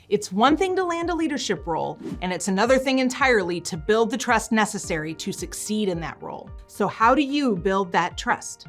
It's one thing to land a leadership role, and it's another thing entirely to build the trust necessary to succeed in that role. So how do you build that trust?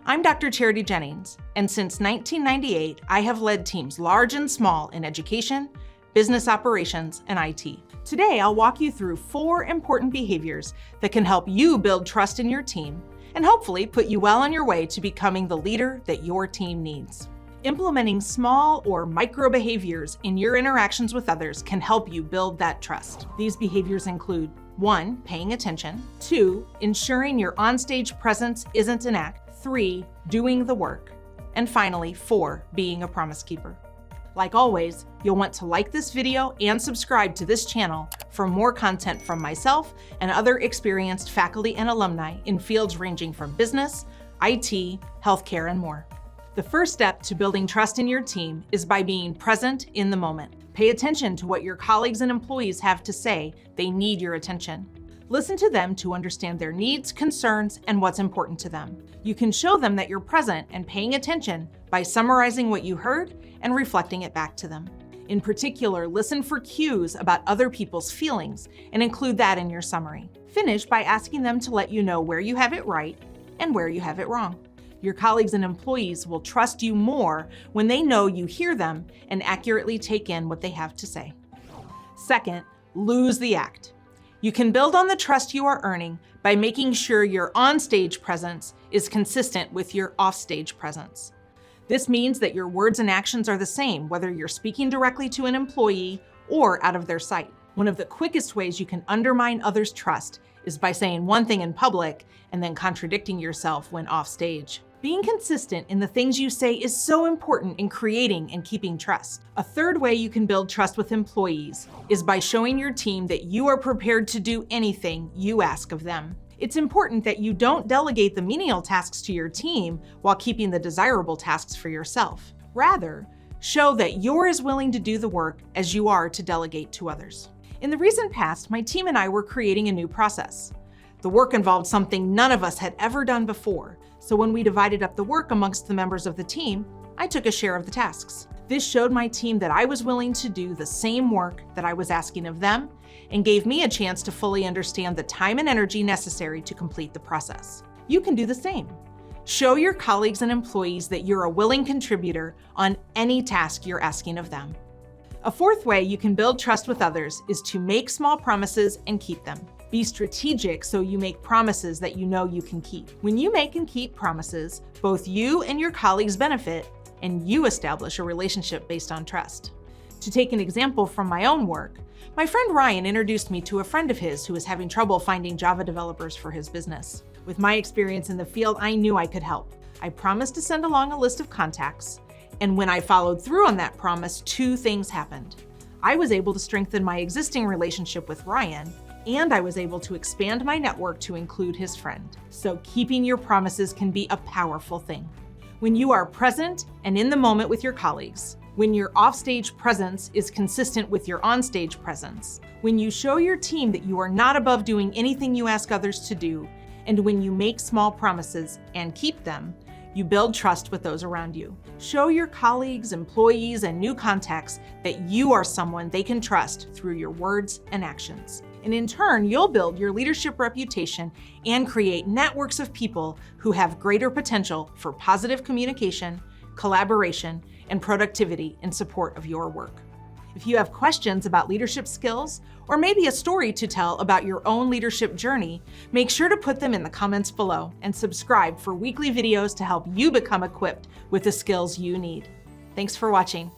I'm Dr. Charity Jennings, and since 1998, I have led teams large and small in education, business operations, and IT. Today, I'll walk you through 4 important behaviors that can help you build trust in your team and hopefully put you well on your way to becoming the leader that your team needs. Implementing small or micro behaviors in your interactions with others can help you build that trust. These behaviors include 1, paying attention, 2, ensuring your onstage presence isn't an act, 3, doing the work, and finally, 4, being a promise keeper. Like always, you'll want to like this video and subscribe to this channel for more content from myself and other experienced faculty and alumni in fields ranging from business, IT, healthcare, and more. The first step to building trust in your team is by being present in the moment. Pay attention to what your colleagues and employees have to say. They need your attention. Listen to them to understand their needs, concerns, and what's important to them. You can show them that you're present and paying attention by summarizing what you heard and reflecting it back to them. In particular, listen for cues about other people's feelings and include that in your summary. Finish by asking them to let you know where you have it right and where you have it wrong. Your colleagues and employees will trust you more when they know you hear them and accurately take in what they have to say. Second, lose the act. You can build on the trust you are earning by making sure your onstage presence is consistent with your offstage presence. This means that your words and actions are the same, whether you're speaking directly to an employee or out of their sight. One of the quickest ways you can undermine others' trust is by saying one thing in public and then contradicting yourself when offstage. Being consistent in the things you say is so important in creating and keeping trust. A third way you can build trust with employees is by showing your team that you are prepared to do anything you ask of them. It's important that you don't delegate the menial tasks to your team while keeping the desirable tasks for yourself. Rather, show that you're as willing to do the work as you are to delegate to others. In the recent past, my team and I were creating a new process. The work involved something none of us had ever done before, so when we divided up the work amongst the members of the team, I took a share of the tasks. This showed my team that I was willing to do the same work that I was asking of them and gave me a chance to fully understand the time and energy necessary to complete the process. You can do the same. Show your colleagues and employees that you're a willing contributor on any task you're asking of them. A fourth way you can build trust with others is to make small promises and keep them. Be strategic so you make promises that you know you can keep. When you make and keep promises, both you and your colleagues benefit, and you establish a relationship based on trust. To take an example from my own work, my friend Ryan introduced me to a friend of his who was having trouble finding Java developers for his business. With my experience in the field, I knew I could help. I promised to send along a list of contacts, and when I followed through on that promise, 2 things happened. I was able to strengthen my existing relationship with Ryan, and I was able to expand my network to include his friend. So keeping your promises can be a powerful thing. When you are present and in the moment with your colleagues, when your offstage presence is consistent with your onstage presence, when you show your team that you are not above doing anything you ask others to do, and when you make small promises and keep them, you build trust with those around you. Show your colleagues, employees, and new contacts that you are someone they can trust through your words and actions. And in turn, you'll build your leadership reputation and create networks of people who have greater potential for positive communication, collaboration, and productivity in support of your work. If you have questions about leadership skills, or maybe a story to tell about your own leadership journey, make sure to put them in the comments below and subscribe for weekly videos to help you become equipped with the skills you need. Thanks for watching.